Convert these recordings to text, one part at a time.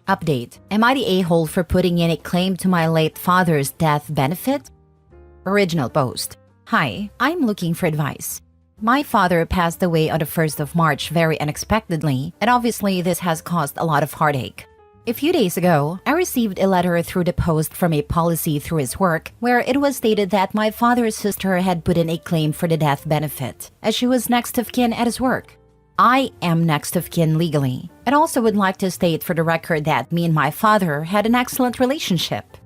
Update. Am I the a-hole for putting in a claim to my late father's death benefit? Original post. Hi, I'm looking for advice. My father passed away on the 1st of March very unexpectedly, and obviously this has caused a lot of heartache. A few days ago, I received a letter through the post from a policy through his work where it was stated that my father's sister had put in a claim for the death benefit, as she was next of kin at his work. I am next of kin legally, and also would like to state for the record that me and my father had an excellent relationship.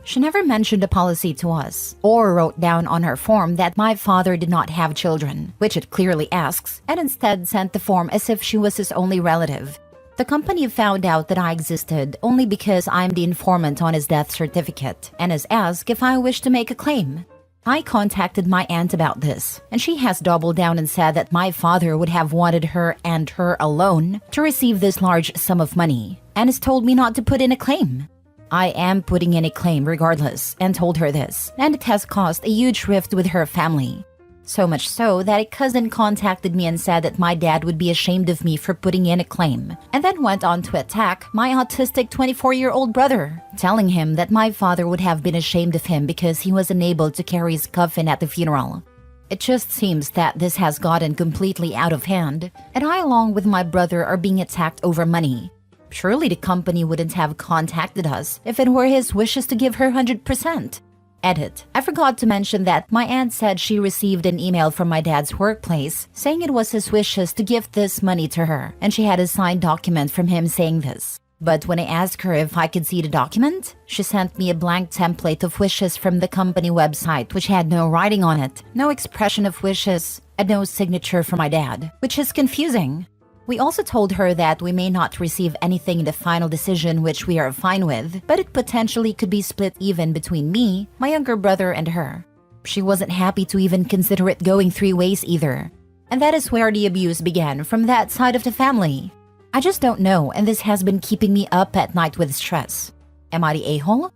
She never mentioned the policy to us, or wrote down on her form that my father did not have children, which it clearly asks, and instead sent the form as if she was his only relative. The company found out that I existed only because I'm the informant on his death certificate and has asked if I wish to make a claim. I contacted my aunt about this, and she has doubled down and said that my father would have wanted her and her alone to receive this large sum of money, and has told me not to put in a claim. I am putting in a claim regardless and told her this, and it has caused a huge rift with her family. So much so that a cousin contacted me and said that my dad would be ashamed of me for putting in a claim, and then went on to attack my autistic 24-year-old brother, telling him that my father would have been ashamed of him because he was unable to carry his coffin at the funeral. It just seems that this has gotten completely out of hand, and I along with my brother are being attacked over money. Surely the company wouldn't have contacted us if it were his wishes to give her 100%. Edit. I forgot to mention that my aunt said she received an email from my dad's workplace saying it was his wishes to give this money to her, and she had a signed document from him saying this. But when I asked her if I could see the document, she sent me a blank template of wishes from the company website which had no writing on it, no expression of wishes, and no signature from my dad, which is confusing. We also told her that we may not receive anything in the final decision, which we are fine with, but it potentially could be split even between me, my younger brother, and her. She wasn't happy to even consider it going 3 ways either. And that is where the abuse began from that side of the family. I just don't know, and this has been keeping me up at night with stress. Am I the a-hole?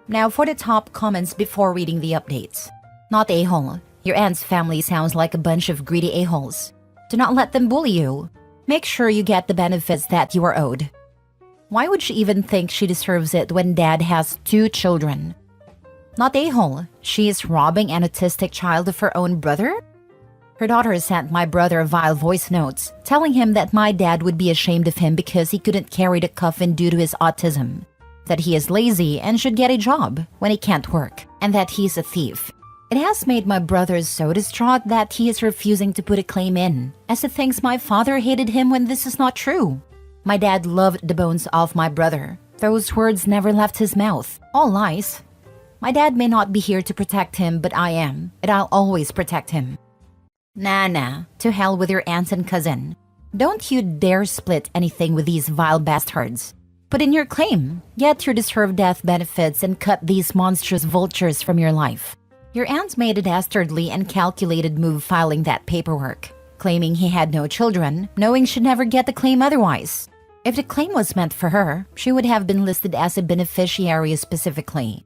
Now for the top comments before reading the updates. Not a-hole. Your aunt's family sounds like a bunch of greedy a-holes. Do not let them bully you. Make sure you get the benefits that you are owed. Why would she even think she deserves it when dad has 2 children? Not a-hole. She is robbing an autistic child of her own brother? Her daughter sent my brother vile voice notes, telling him that my dad would be ashamed of him because he couldn't carry the coffin due to his autism, that he is lazy and should get a job when he can't work, and that he's a thief. It has made my brother so distraught that he is refusing to put a claim in, as he thinks my father hated him when this is not true. My dad loved the bones off my brother. Those words never left his mouth. All lies. My dad may not be here to protect him, but I am, and I'll always protect him. Nah, to hell with your aunt and cousin. Don't you dare split anything with these vile bastards. Put in your claim, get your deserved death benefits, and cut these monstrous vultures from your life. Your aunt made a dastardly and calculated move filing that paperwork, claiming he had no children, knowing she'd never get the claim otherwise. If the claim was meant for her, she would have been listed as a beneficiary specifically.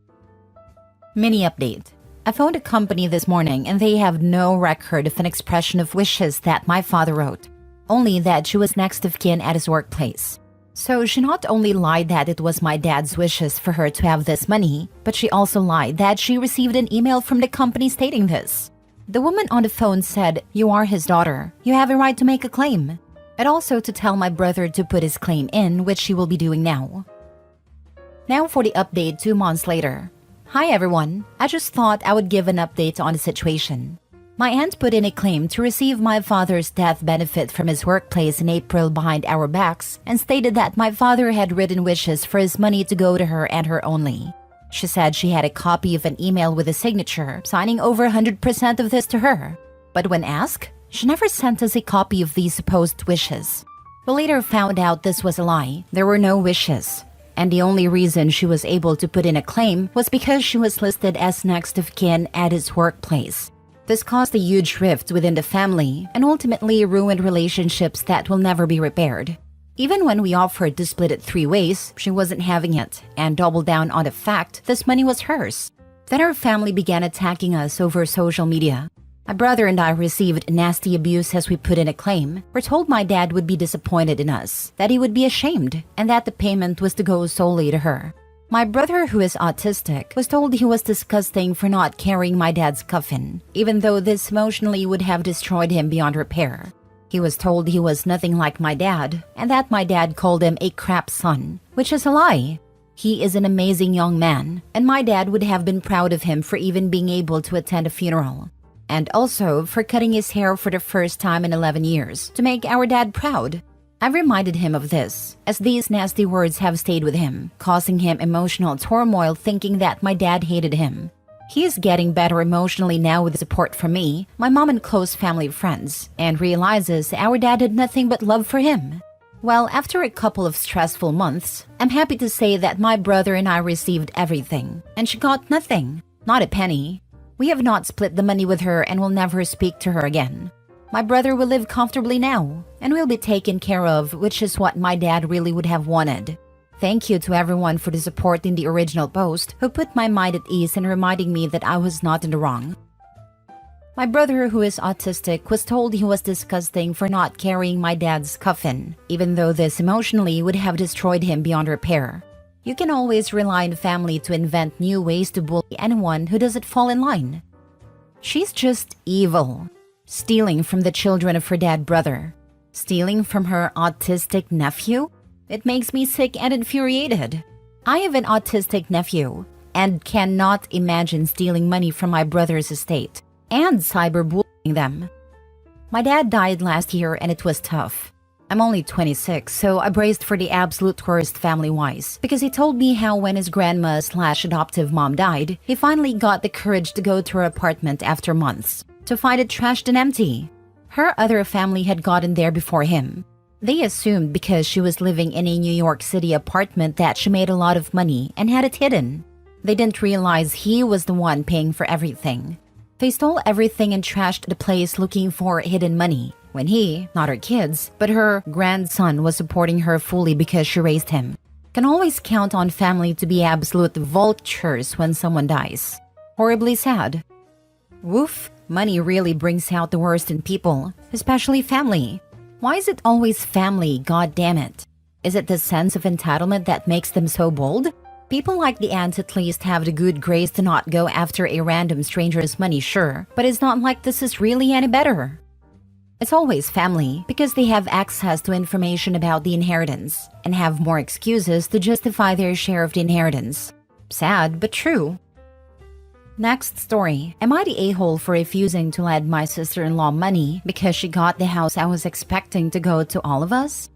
Mini update. I phoned a company this morning and they have no record of an expression of wishes that my father wrote, only that she was next of kin at his workplace. So she not only lied that it was my dad's wishes for her to have this money, but she also lied that she received an email from the company stating this. The woman on the phone said, "You are his daughter. You have a right to make a claim." And also to tell my brother to put his claim in, which she will be doing now. Now for the update 2 months later. Hi everyone. I just thought I would give an update on the situation. My aunt put in a claim to receive my father's death benefit from his workplace in April behind our backs and stated that my father had written wishes for his money to go to her and her only. She said she had a copy of an email with a signature, signing over 100% of this to her. But when asked, she never sent us a copy of these supposed wishes. We later found out this was a lie. There were no wishes. And the only reason she was able to put in a claim was because she was listed as next of kin at his workplace. This caused a huge rift within the family and ultimately ruined relationships that will never be repaired. Even when we offered to split it 3 ways, she wasn't having it and doubled down on the fact this money was hers. Then her family began attacking us over social media. My brother and I received nasty abuse as we put in a claim. We're told my dad would be disappointed in us, that he would be ashamed, and that the payment was to go solely to her. My brother, who is autistic, was told he was disgusting for not carrying my dad's coffin, even though this emotionally would have destroyed him beyond repair. He was told he was nothing like my dad, and that my dad called him a crap son, which is a lie. He is an amazing young man, and my dad would have been proud of him for even being able to attend a funeral. And also for cutting his hair for the first time in 11 years to make our dad proud. I've reminded him of this, as these nasty words have stayed with him, causing him emotional turmoil thinking that my dad hated him. He is getting better emotionally now with support from me, my mom and close family friends, and realizes our dad had nothing but love for him. Well, after a couple of stressful months, I'm happy to say that my brother and I received everything, and she got nothing, not a penny. We have not split the money with her and will never speak to her again. My brother will live comfortably now and will be taken care of, which is what my dad really would have wanted. Thank you to everyone for the support in the original post who put my mind at ease and reminding me that I was not in the wrong. My brother, who is autistic, was told he was disgusting for not carrying my dad's coffin, even though this emotionally would have destroyed him beyond repair. You can always rely on family to invent new ways to bully anyone who doesn't fall in line. She's just evil. Stealing from the children of her dead brother. Stealing from her autistic nephew? It makes me sick and infuriated. I have an autistic nephew and cannot imagine stealing money from my brother's estate and cyberbullying them. My dad died last year and it was tough. I'm only 26, so I braced for the absolute worst family-wise because he told me how when his grandma/adoptive mom died, he finally got the courage to go to her apartment after months to find it trashed and empty. Her other family had gotten there before him. They assumed because she was living in a New York City apartment that she made a lot of money and had it hidden. They didn't realize he was the one paying for everything. They stole everything and trashed the place looking for hidden money, when he, not her kids, but her grandson was supporting her fully because she raised him. Can always count on family to be absolute vultures when someone dies. Horribly sad. Woof, money really brings out the worst in people, especially family. Why is it always family, god damn it? Is it the sense of entitlement that makes them so bold? People like the ants at least have the good grace to not go after a random stranger's money, sure, but it's not like this is really any better. It's always family because they have access to information about the inheritance and have more excuses to justify their share of the inheritance. Sad, but true. Next story. Am I the a-hole for refusing to lend my sister-in-law money because she got the house I was expecting to go to all of us?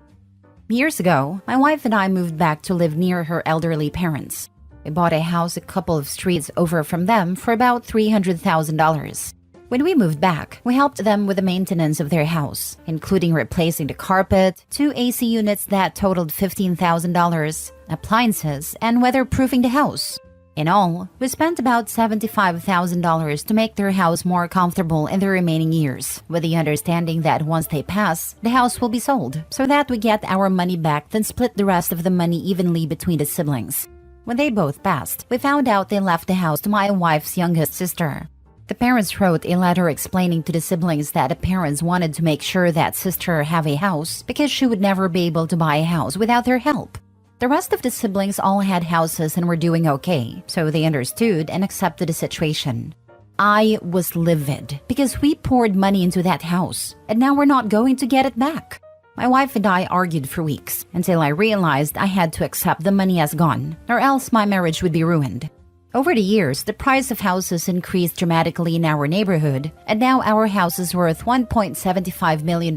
Years ago, my wife and I moved back to live near her elderly parents. We bought a house a couple of streets over from them for about $300,000. When we moved back, we helped them with the maintenance of their house, including replacing the carpet, 2 AC units that totaled $15,000, appliances, and weatherproofing the house. In all, we spent about $75,000 to make their house more comfortable in the remaining years, with the understanding that once they pass, the house will be sold, so that we get our money back then split the rest of the money evenly between the siblings. When they both passed, we found out they left the house to my wife's youngest sister. The parents wrote a letter explaining to the siblings that the parents wanted to make sure that sister have a house because she would never be able to buy a house without their help. The rest of the siblings all had houses and were doing okay, so they understood and accepted the situation. I was livid because we poured money into that house, and now we're not going to get it back. My wife and I argued for weeks until I realized I had to accept the money as gone, or else my marriage would be ruined. Over the years, the price of houses increased dramatically in our neighborhood, and now our house is worth $1.75 million.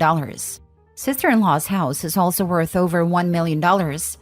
Sister-in-law's house is also worth over $1 million,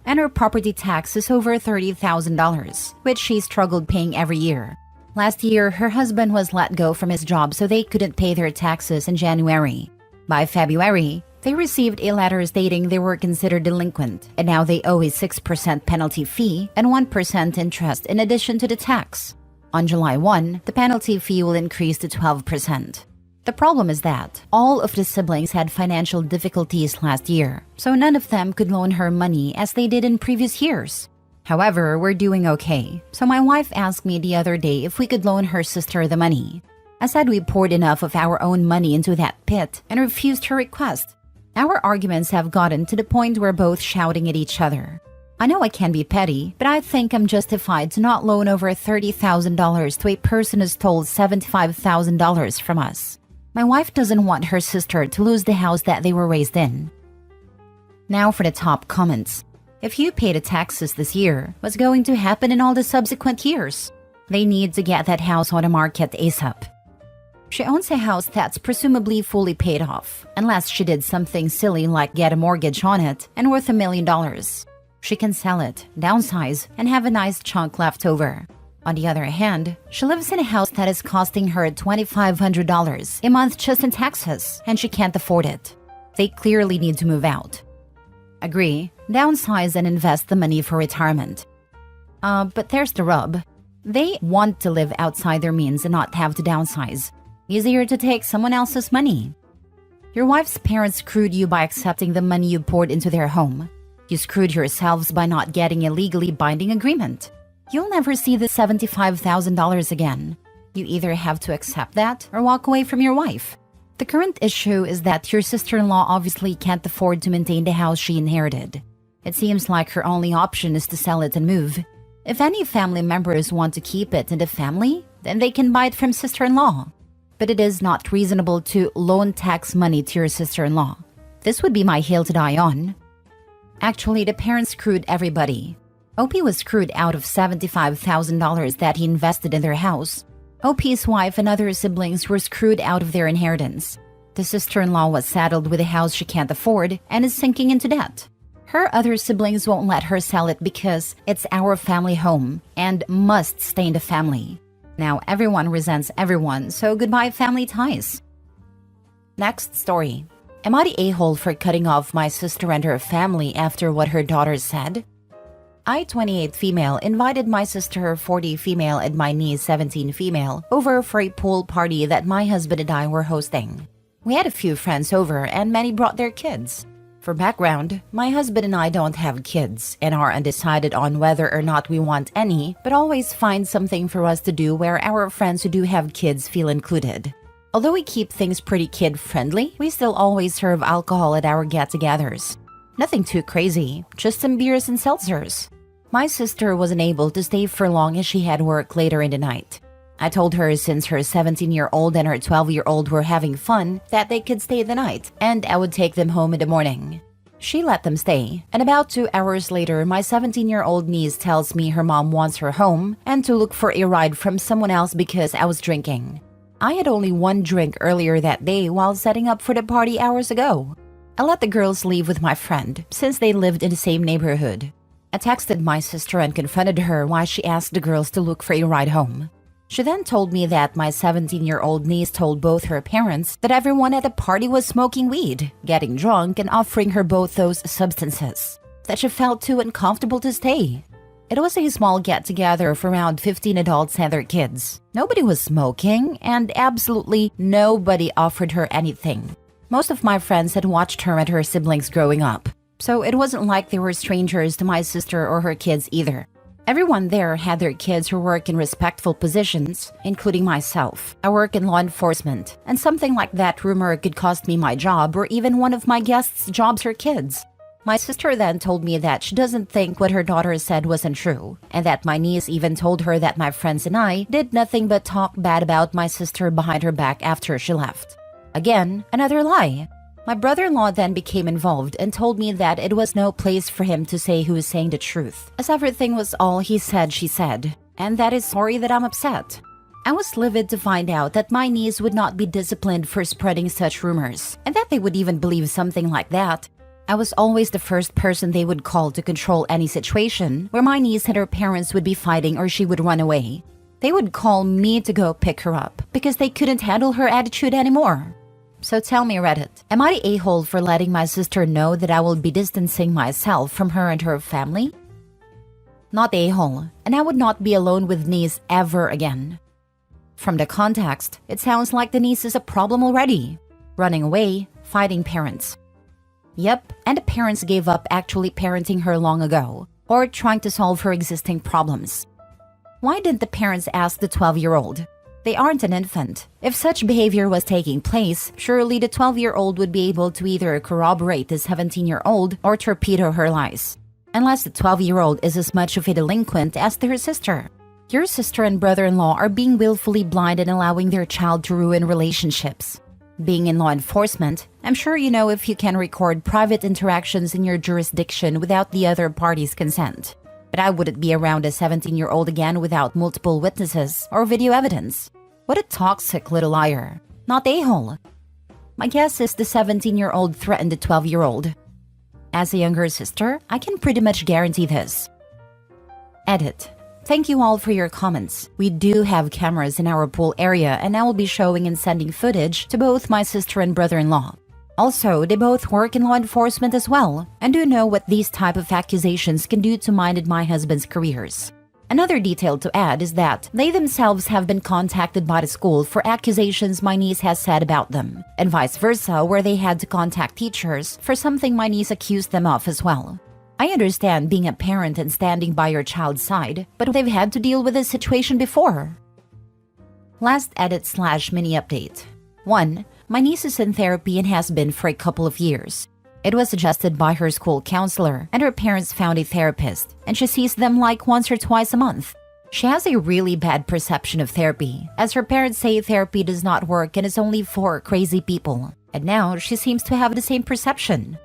and her property tax is over $30,000, which she struggled paying every year. Last year, her husband was let go from his job so they couldn't pay their taxes in January. By February, they received a letter stating they were considered delinquent, and now they owe a 6% penalty fee and 1% interest in addition to the tax. On July 1, the penalty fee will increase to 12%. The problem is that all of the siblings had financial difficulties last year, so none of them could loan her money as they did in previous years. However, we're doing okay, so my wife asked me the other day if we could loan her sister the money. I said we poured enough of our own money into that pit and refused her request. Our arguments have gotten to the point where both shouting at each other. I know I can be petty, but I think I'm justified to not loan over $30,000 to a person who stole $75,000 from us. My wife doesn't want her sister to lose the house that they were raised in. Now for the top comments. If you pay the taxes this year, what's going to happen in all the subsequent years? They need to get that house on the market ASAP. She owns a house that's presumably fully paid off, unless she did something silly like get a mortgage on it and worth $1 million. She can sell it, downsize, and have a nice chunk left over. On the other hand, she lives in a house that is costing her $2,500 a month just in taxes, and she can't afford it. They clearly need to move out. Agree, downsize and invest the money for retirement. But there's the rub. They want to live outside their means and not have to downsize. Easier to take someone else's money. Your wife's parents screwed you by accepting the money you poured into their home. You screwed yourselves by not getting a legally binding agreement. You'll never see the $75,000 again. You either have to accept that or walk away from your wife. The current issue is that your sister-in-law obviously can't afford to maintain the house she inherited. It seems like her only option is to sell it and move. If any family members want to keep it in the family, then they can buy it from sister-in-law. But it is not reasonable to loan tax money to your sister-in-law. This would be my hill to die on. Actually, the parents screwed everybody. OP was screwed out of $75,000 that he invested in their house. OP's wife and other siblings were screwed out of their inheritance. The sister-in-law was saddled with a house she can't afford and is sinking into debt. Her other siblings won't let her sell it because it's our family home and must stay in the family. Now everyone resents everyone, so goodbye family ties. Next story. Am I the a-hole for cutting off my sister and her family after what her daughter said? I, 28 female, invited my sister, 40 female, and my niece, 17 female, over for a pool party that my husband and I were hosting. We had a few friends over and many brought their kids. For background, my husband and I don't have kids and are undecided on whether or not we want any, but always find something for us to do where our friends who do have kids feel included. Although we keep things pretty kid-friendly, we still always serve alcohol at our get-togethers. Nothing too crazy, just some beers and seltzers. My sister wasn't able to stay for long as she had work later in the night. I told her since her 17-year-old and her 12-year-old were having fun that they could stay the night, and I would take them home in the morning. She let them stay, and about 2 hours later, my 17-year-old niece tells me her mom wants her home and to look for a ride from someone else because I was drinking. I had only one drink earlier that day while setting up for the party hours ago. I let the girls leave with my friend since they lived in the same neighborhood. I texted my sister and confronted her why she asked the girls to look for a ride home. She then told me that my 17-year-old niece told both her parents that everyone at the party was smoking weed, getting drunk, and offering her both those substances, that she felt too uncomfortable to stay. It was a small get-together of around 15 adults and their kids. Nobody was smoking, and absolutely nobody offered her anything. Most of my friends had watched her and her siblings growing up, so it wasn't like they were strangers to my sister or her kids either. Everyone there had their kids who work in respectful positions, including myself. I work in law enforcement, and something like that rumor could cost me my job or even one of my guests' jobs or kids. My sister then told me that she doesn't think what her daughter said wasn't true, and that my niece even told her that my friends and I did nothing but talk bad about my sister behind her back after she left. Again, another lie. My brother-in-law then became involved and told me that it was no place for him to say who was saying the truth, as everything was all he said she said, and that is sorry that I'm upset. I was livid to find out that my niece would not be disciplined for spreading such rumors, and that they would even believe something like that. I was always the first person they would call to control any situation where my niece and her parents would be fighting or she would run away. They would call me to go pick her up because they couldn't handle her attitude anymore. So tell me, Reddit, am I the a-hole for letting my sister know that I will be distancing myself from her and her family? Not the a-hole, and I would not be alone with niece ever again. From the context, it sounds like the niece is a problem already. Running away, fighting parents. Yep, and the parents gave up actually parenting her long ago, or trying to solve her existing problems. Why didn't the parents ask the 12-year-old? They aren't an infant. If such behavior was taking place, surely the 12-year-old would be able to either corroborate the 17-year-old or torpedo her lies. Unless the 12-year-old is as much of a delinquent as their sister. Your sister and brother-in-law are being willfully blind and allowing their child to ruin relationships. Being in law enforcement, I'm sure you know if you can record private interactions in your jurisdiction without the other party's consent. But I wouldn't be around a 17-year-old again without multiple witnesses or video evidence. What a toxic little liar. Not a-hole. My guess is the 17-year-old threatened the 12-year-old. As a younger sister, I can pretty much guarantee this. Edit. Thank you all for your comments. We do have cameras in our pool area and I will be showing and sending footage to both my sister and brother-in-law. Also, they both work in law enforcement as well and do know what these type of accusations can do to mine and my husband's careers. Another detail to add is that they themselves have been contacted by the school for accusations my niece has said about them, and vice versa, where they had to contact teachers for something my niece accused them of as well. I understand being a parent and standing by your child's side, but they've had to deal with this situation before. Last edit/mini update. 1. My niece is in therapy and has been for a couple of years. It was suggested by her school counselor, and her parents found a therapist, and she sees them like once or twice a month. She has a really bad perception of therapy, as her parents say therapy does not work and is only for crazy people. And now she seems to have the same perception.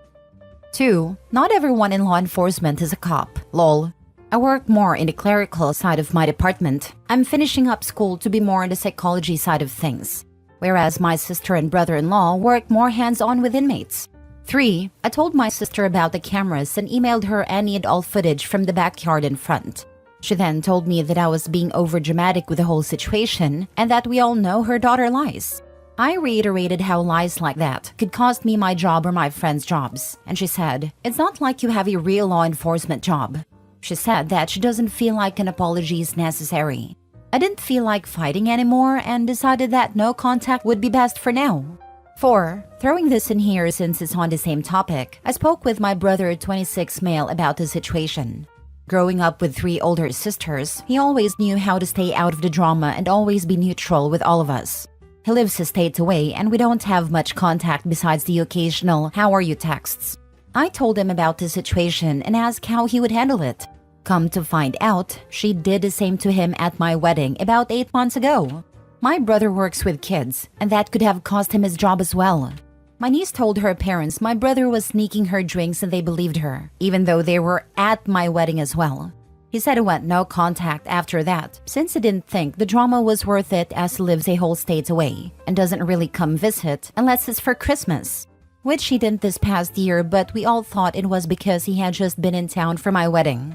2. Not everyone in law enforcement is a cop. Lol. I work more in the clerical side of my department. I'm finishing up school to be more in the psychology side of things. Whereas my sister and brother-in-law work more hands-on with inmates. 3. I told my sister about the cameras and emailed her any and all footage from the backyard in front. She then told me that I was being overdramatic with the whole situation and that we all know her daughter lies. I reiterated how lies like that could cost me my job or my friends' jobs, and she said, "It's not like you have a real law enforcement job." She said that she doesn't feel like an apology is necessary. I didn't feel like fighting anymore and decided that no contact would be best for now. 4. Throwing this in here since it's on the same topic, I spoke with my brother, 26 male, about the situation. Growing up with 3 older sisters, he always knew how to stay out of the drama and always be neutral with all of us. He lives a state away and we don't have much contact besides the occasional "how are you" texts. I told him about the situation and asked how he would handle it. Come to find out, she did the same to him at my wedding about 8 months ago. My brother works with kids, and that could have cost him his job as well. My niece told her parents my brother was sneaking her drinks and they believed her, even though they were at my wedding as well. He said he went no contact after that, since he didn't think the drama was worth it as he lives a whole state away, and doesn't really come visit unless it's for Christmas. Which he didn't this past year, but we all thought it was because he had just been in town for my wedding.